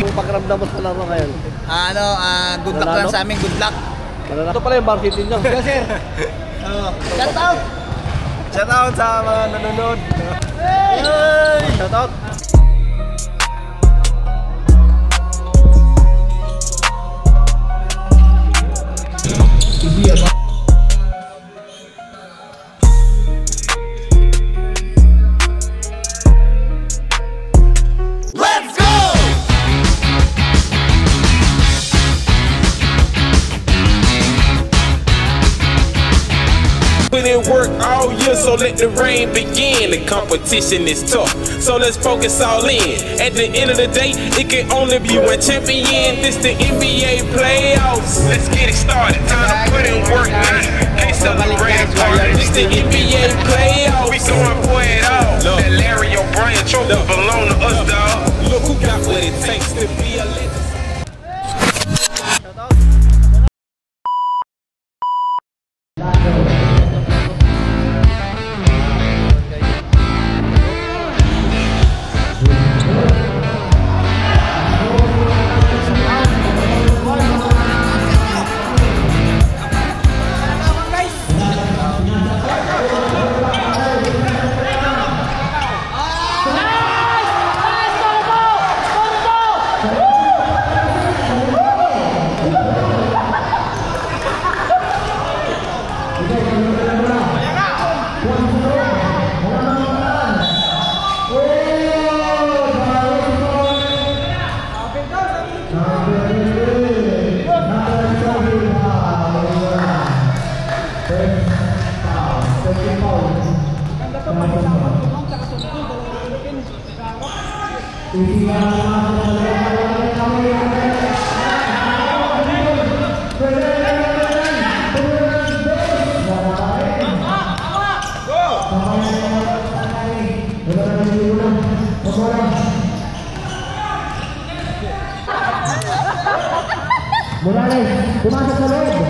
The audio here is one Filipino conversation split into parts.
Kung pakiramdam mo sa laro ngayon? Good luck lang sa amin, good luck. Ito pala yung varsity nyo. Yes, sir. Shout out! Shout out sa mga nanonood. Shout out. Put in work all year, so let the rain begin. The competition is tough, so let's focus all in. At the end of the day, it can only be one champion. This the NBA playoffs. Let's get it started. Time to put in work now. Can't celebrate party. This the NBA playoffs. We going for it all. That Larry O'Brien trophy belong to us, dog. Look who got what it takes to be a legend. Morales, pumasok sa loob.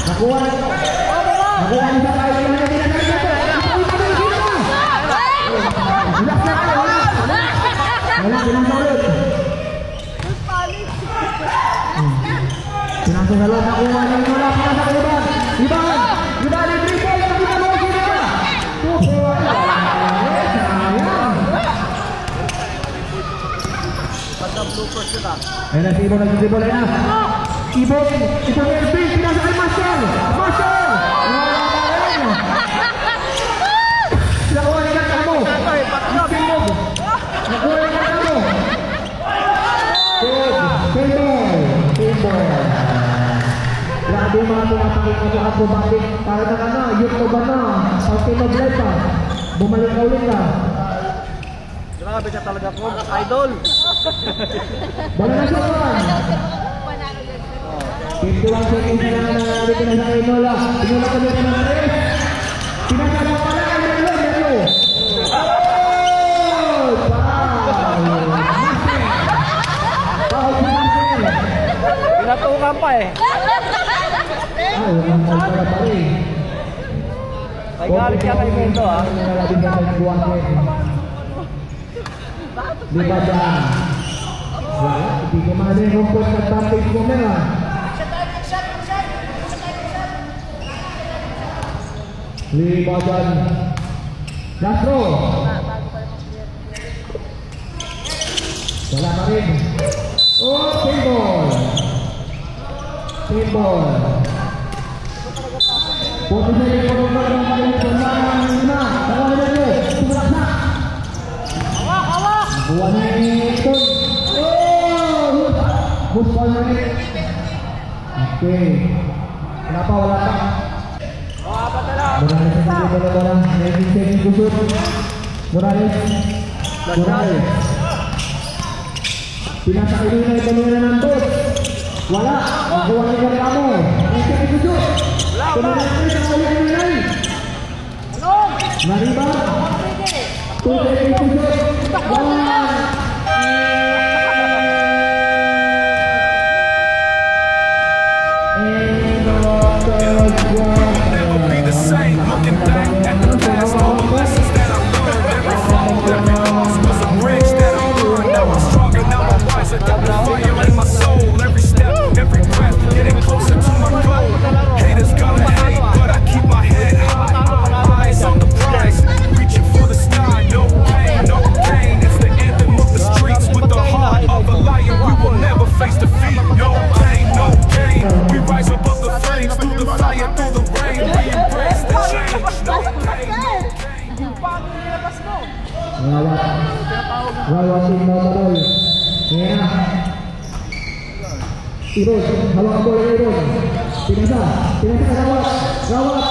Nakuha na ito. Nakuha na sa tayo. Wala, pinangsalot. Pinangsalot, nakuha na ito. Pinasa sa loob. Iban, yung triple. Nakita mo, sino ka? Ayun na si Ibon, nag-dribble na. Ibon Elvin, pinasa kay Marshall. Marshall! Nakuha na kanta mo. Nakuha na kanta mo. Table. Grabe mga pinapakita mo ako bakit para na ano, YouTube ba na? Pag pinag-live pa, bumalik ka ulit ka. Grabe ka talaga po, idol. Bala na siya naman. 51 seconds na lang na dito na sa Inola. Inola ka dito na rin. Pinasama pala ang lalo. Pinatukan pa eh. Ang pala pa rin. May galit ka kay Mendo ah. Di ba dyan? Wala, hindi ko mga din rumpot na tapos mo na. Di ba dyan? Last row. Wala pa rin. Oh, pinball. Puto sa iyo, puto sa iyo, puto sa iyo, buwan na ito. Oh! Buwan na ito. Okay. Kenapa wala pa? Morales sa dito na lang. Medyo kusot. Morales. Pinasa ilo na ito na nandun. Wala. Buwan na ito kamo. Medyo kusot. Tumalang ito sa kanya ilo na rin. Mariba. Tuloy kusot. Looking back at the past, all the lessons that I learned, every fall, every loss. Rawat tim Motorol. Ya. Irun, halo bola Irun. Pinasa rawat. Foul.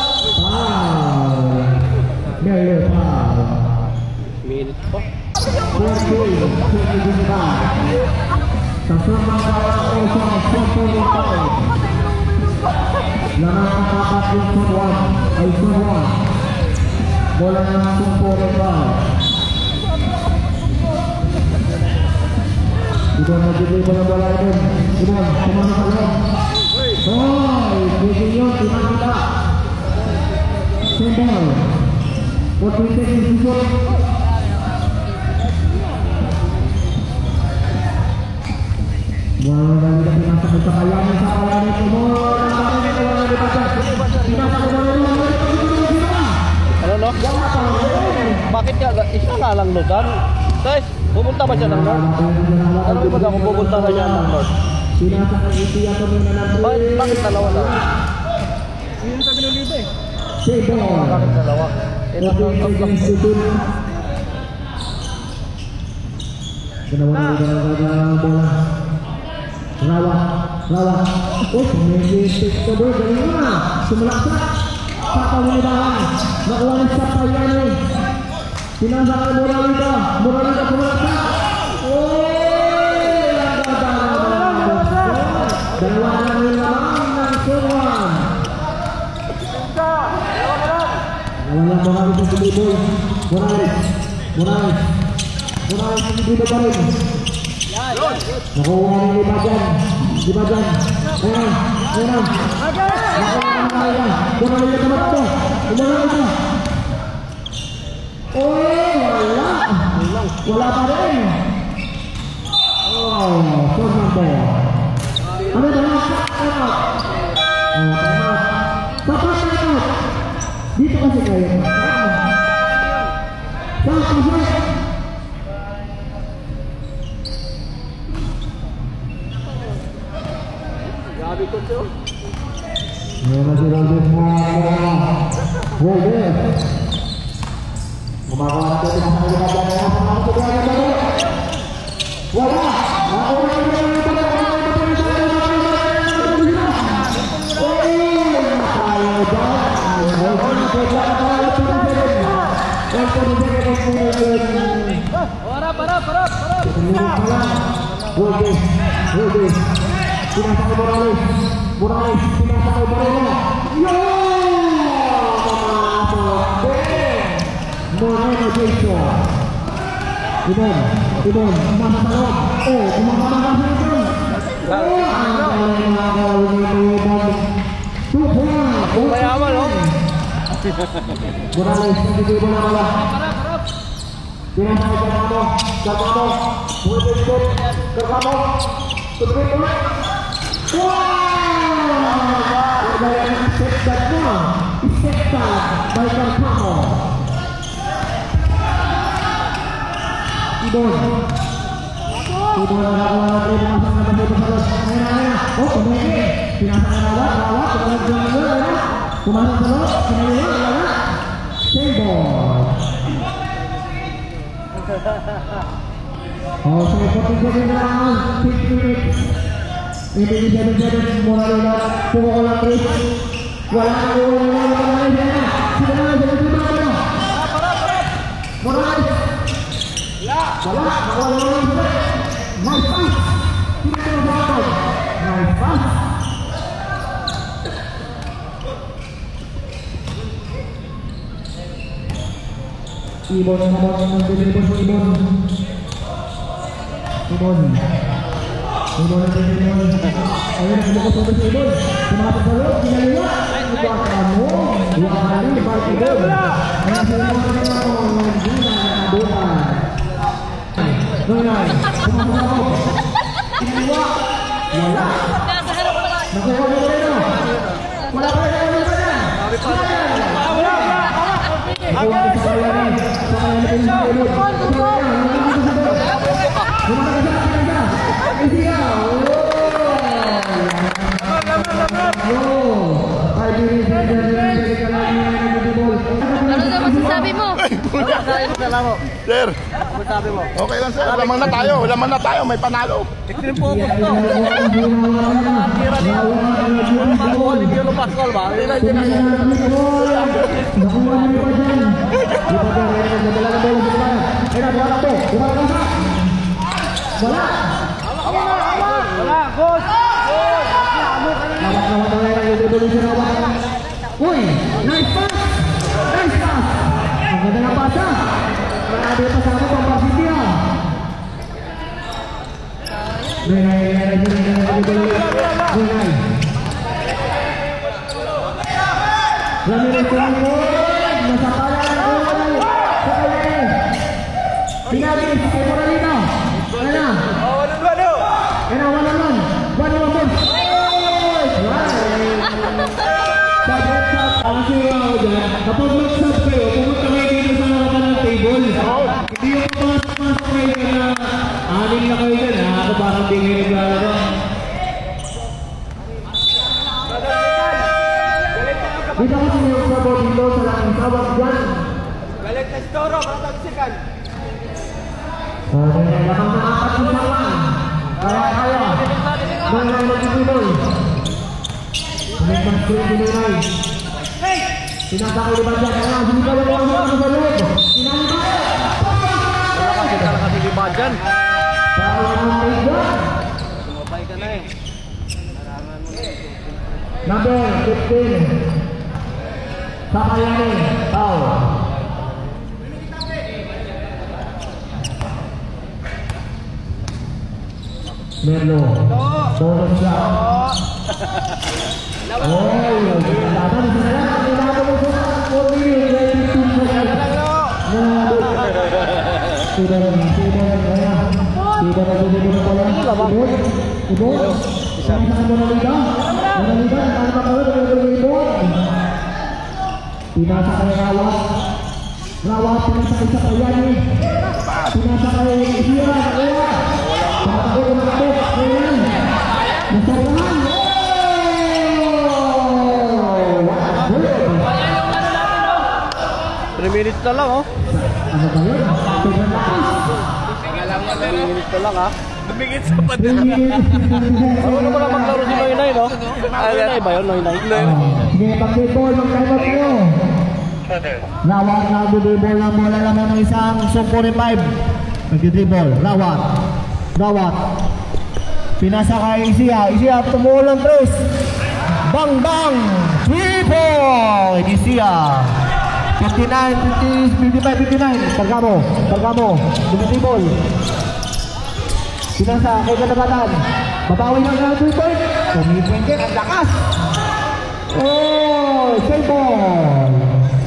Melo foul. Minute pa. Sasama kawan bola langsung foul. Sudah menjadi bola-bola itu. Sudah kemana kalian? Oh, begini cuma kita. Sembol. Potensi disebut. Bola dari masuk ke kayaan sakayane semua. Ano no? Bakit ka isa nga lang no dan? Guys, pupunta ba siya ng North? Ano ba kung pupunta na siya ng North? Bakit dalawa na? Yun sa Pinulito eh. Bakit dalawa? Ito Lawan. Oh, pemilih kedua dari mana? Semelaksa. Satu mudahan. Nakuha sa Payani. Pinasang Moralita semelaksa. Oh, dalawa ng Serwan. Lawan Moralita sa Liboy. Morales hindi ba rin? Nakuha ni Ibajan. Ayan. Nakuha ni Ibajan. Wala pa rin. Oh, Fernando. Ano ba? Tapat. Dito kasi kayo. Grabe ko siya. Meron si Robin mo. Robin. Gumagawa natin ang mga ligagan na yung mga ligagan na rin. Wala. Robin. Pinasang Morales. Pinasang Moreno. Moreno Jason. Ibon. Masa talon. Oh, kumakaman sa ito. Mayaman, no? Morales, nagiging bola. Pinasang Gagamo. Pwede ikot. Gagamo. Tutuloy ulit. Wow! Isektan by Gagamo. Ibon na nakuha natin ang mga kapatid sa los. Ayan. Oh, kumili. Pinasang na rawat. Pumasok sa los. Pinaliwa. Sembol. Oh, so 47 rounds, 6 minutes. Ini jadi Morales pukul Chris. Wala Morales. Nice pass. Ibon. Ayun, bumukos sa Ibon. Pumasok sa loob, pinaliwa. Ito kamu. Dua kali balik Ibon. Ayan sa Ibon na hindi na nakabutan. Noy, pumasok sa loob. Pinaliwa. Wala. Nakuha mo rin o. Wala pa rin ako na. Wala. Nakuha mo sa Ibon. Sa kanya na Ibon. Ano na masasabi mo. Ano sa laro? Sir, Ano sabi mo? okay lang sir. Lamang na tayo, may panalo. Extreme focus to. Tira niya. Makuha ni Piolo Pascual ba? Hindi na. Wala, boss! Uy, nice pass! Nice pass! Ang ganda ng pasa! Marami pa sa amin pang Barsitia. Gunay. Ramirez Tumingol, nasa pala ng Gunay. Sa kanya. Pinagis, kay Moralino. Ano na? Ano, one-on-one. One-on-one, boss. Ang sira ko dyan, kapag mag-sub kayo, pumunta kayo dito sa harapan ng table. Hindi yung pumasok kayo na aning na kayo dyan, ha? Ako parang di kayo naglalaro. Dito kasi may usabo dito sa langing tawag dyan. Galit na Storo, matagsikan. Lamang na apat ng sawan. Kaya. Mga mag-ibol. Pagkang screen dinunay. Sinasakay naman dyan. Kaya sinigawan mo ang mga sa loob. Wala kasi lima dyan. Sumabay ka na eh. Number 15. Sakayani. Foul. Merlo. Bonus shot. Pinasa kay Rawat. Rawat pinasa kay Sakayani. Pinasa kay Isira. Pinasa kay Makabot. Ayan. Nasarahan. 3 minutes na lang oh. Ano ba yun? Sobrang lakas. 3 minutes na lang ha. Lumingit sa padala. Ano na pala maglaro si Noy-Noy no? Noy-Noy ba yun? Noy-Noy? Sige, pag-dribble, mag-time nyo. Rawat, nag-dribble ng bola naman ng isang sub 45. Nag-dribble, Rawat. Rawat. Pinasa kay Isia. Isia, tumuhol ng 3. Bang, bang! 3 point! Isia. 59, 50, 55, 59. Pergamo. Dribble. Pinasa kay Katagatan. Babawi ng 3 point. Tumipin din, ang lakas. Oh, save ball.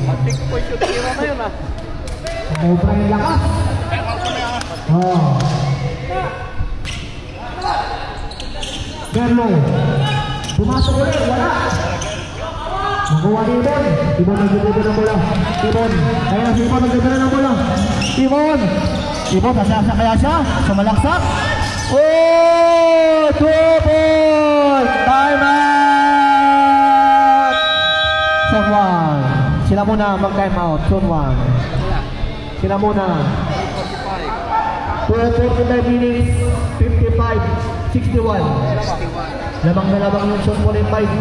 Matik po yung tira na yun ah. Sobra yung lakas. Oh. Merlo. Pumasok ulit, wala. Nakuha ni Ibon. Ibon nagdududod ng bola. Ibon. Kaya si Ibon nagdududod ng bola. Ibon, nasasa kaya siya? Sumalaksak. Oh! 2 point! Time out! Zone 1. Sila muna mag-time out. Zone 1. Sila muna. 2:45 minutes. 55. 61. Labang na labang yung Zone 45.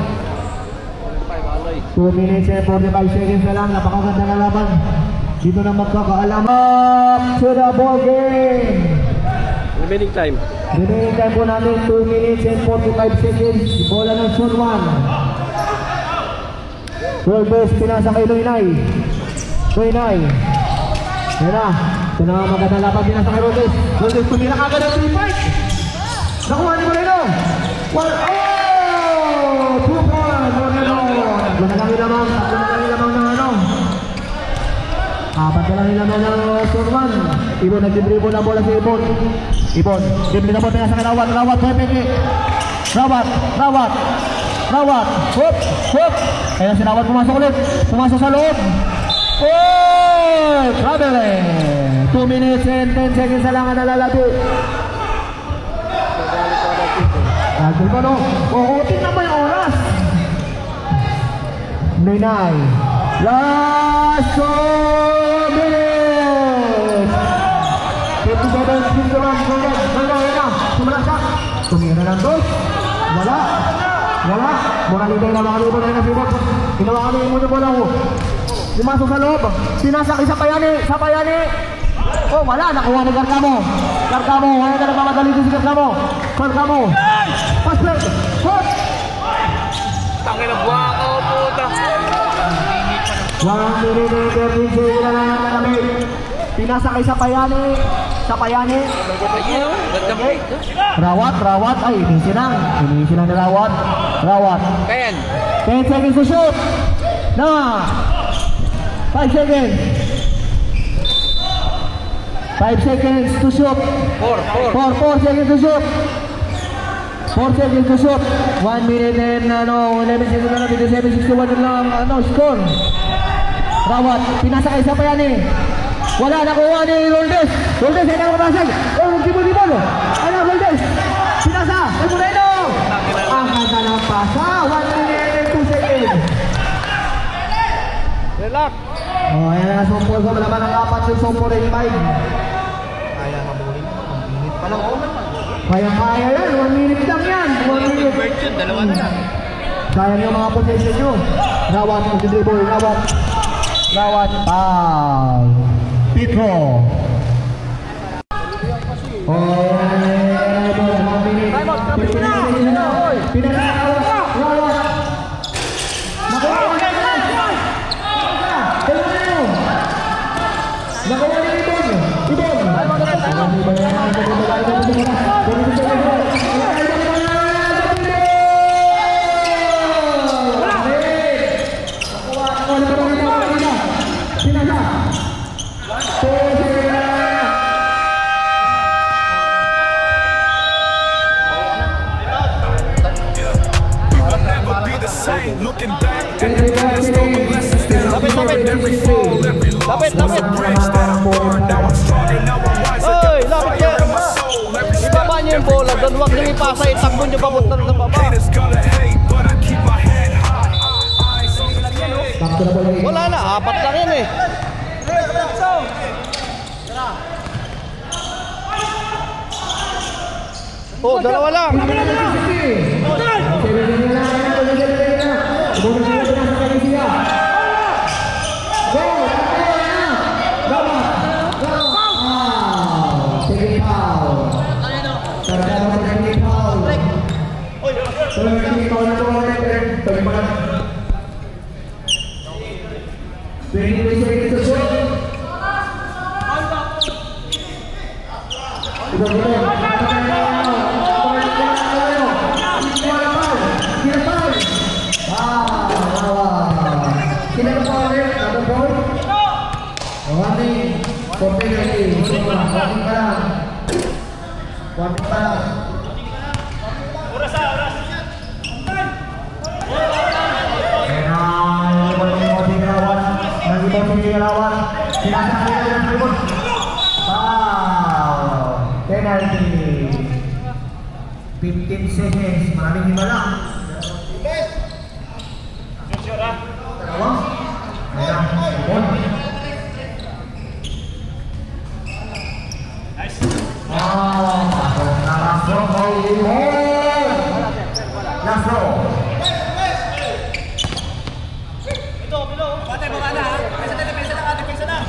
2 minutes and 45 seconds na lang. Napakaganda na laban. Dito na magkakaalam. Up to the ball game. Remaining time. Remaining time po natin 2 minutes and 45 seconds. Bola ng Zone 1. World best pinasa kay Noy-Noy. Yan na. Ito na maganda laban pinasa kay World best. World best tumira kagad ng 3 point. Nakuha ni Moreno. Oh! 2 point. Moreno. Malaking lamang ng ano. Apat na lang nilaman ng Zone 1. Ibon nag-dribble na bola si Ibon. Dribble na bola sa Rawat. Rawat. Hop. Kaya si Rawat pumasok sa loob. Oh! Traveling. 2 minutes and 10 seconds na lang ang nalalati. Nagul pa no? Uutin naman yung oras. Noy-Noy. Last shot! na ng dos. Wala. Wala. Moralidad na mga libon na nasibot. Hinawakan niya yung muna bola ko. Limasok sa loob. Sinasaki sa Payani. Sa Payani. Oh, wala. Nakuha ni Garcamo. Garcamo. Wala na nagmamadali din si Garcamo. Garcamo. Pass play. Hot. Tangin na buha ko, puta. 1 minute and 13 seconds na lang namin. Pinasakay sa Payani. Sa Payani. Rawat. Ay, inisi na ni Rawat. Rawat. 10 seconds to shoot. Na. 5 seconds. 5 seconds to shoot. 4 seconds to shoot. 4 seconds to shoot. 1 minute and 11 seconds na lang. 57-61 na lang score. Rawat, pinasakay sa Payani. Wala, nakuha ni Lourdes. Lourdes, ay nakapasag. Oh, nagtibol-tibol. Ano, Lourdes? Pinasa. Ay, Moreno. Ang kanta ng pasa. 1 minute and 2 seconds. Relax. Oh, ayan na, sumpol ko. Malaman ang 4 yung sumpol rin 5. Kaya mabuli. 1 minute pa lang. Kaya yan. 1 minute lang yan. 1 minute. Dalawa na lang. Kaya niyo mga possession nyo. Rawat, mag-dribble. Rawat, foul. Pico. Oh, ayan. 1 minute. Pinasakawat. Rawat. Nakuha ni Looking back at the past, all the lessons that I learned, every fall, every loss was a bridge that I burned. Now I'm stronger, now I'm wiser, got the fire in my soul. Every step Ibaba niyo yung bola doon, huwag niyo ipasa, itakbo niyo papunta sa baba. haters gonna hate, but I keep my head high. Eyes on the game. Wala na, 4 lang yan eh. Oh, 2 lang. Penalty 15 seconds, maraming himala. Dalawa. Ayan, ibon. Last row. Patay, baba na ha. Depensa na.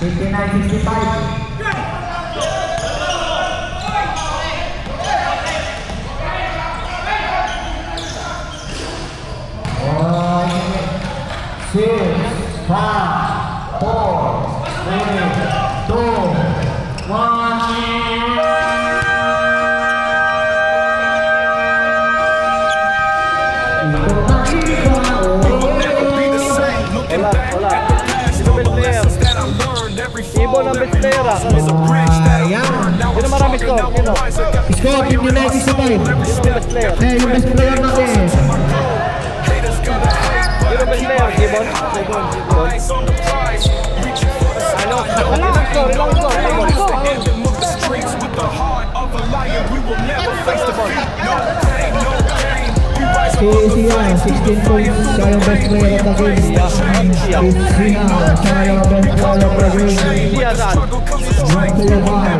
59-65. Six, 5, 4, 3, 2, 1. Ibon ang best player ah. Sino marami score? Sino? Score, team United sa tayo. Best player. Yung best player natin. Sino best player? Ibon? Ibon. Ano? Ilang score? Si Sia, 16 points. Siya yung best player of the game. Siya. Siya yung best player of the game. Siya saan? Brought to you by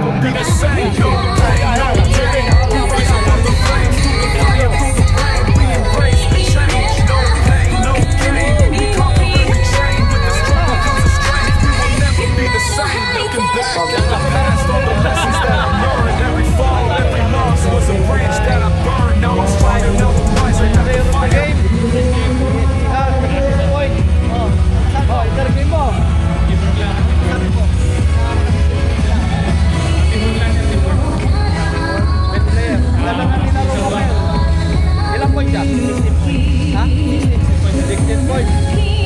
Ilang point siya? 16 ha? 16 points.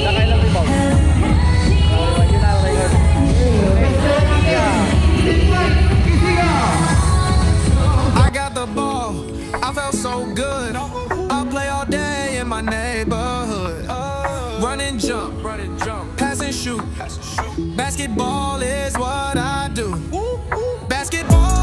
Nakailang rebound? Yun na ang record. I got the ball, I felt so good. I'll play all day in my neighborhood. Run and jump, pass and shoot. Basketball is what I do. Basketball.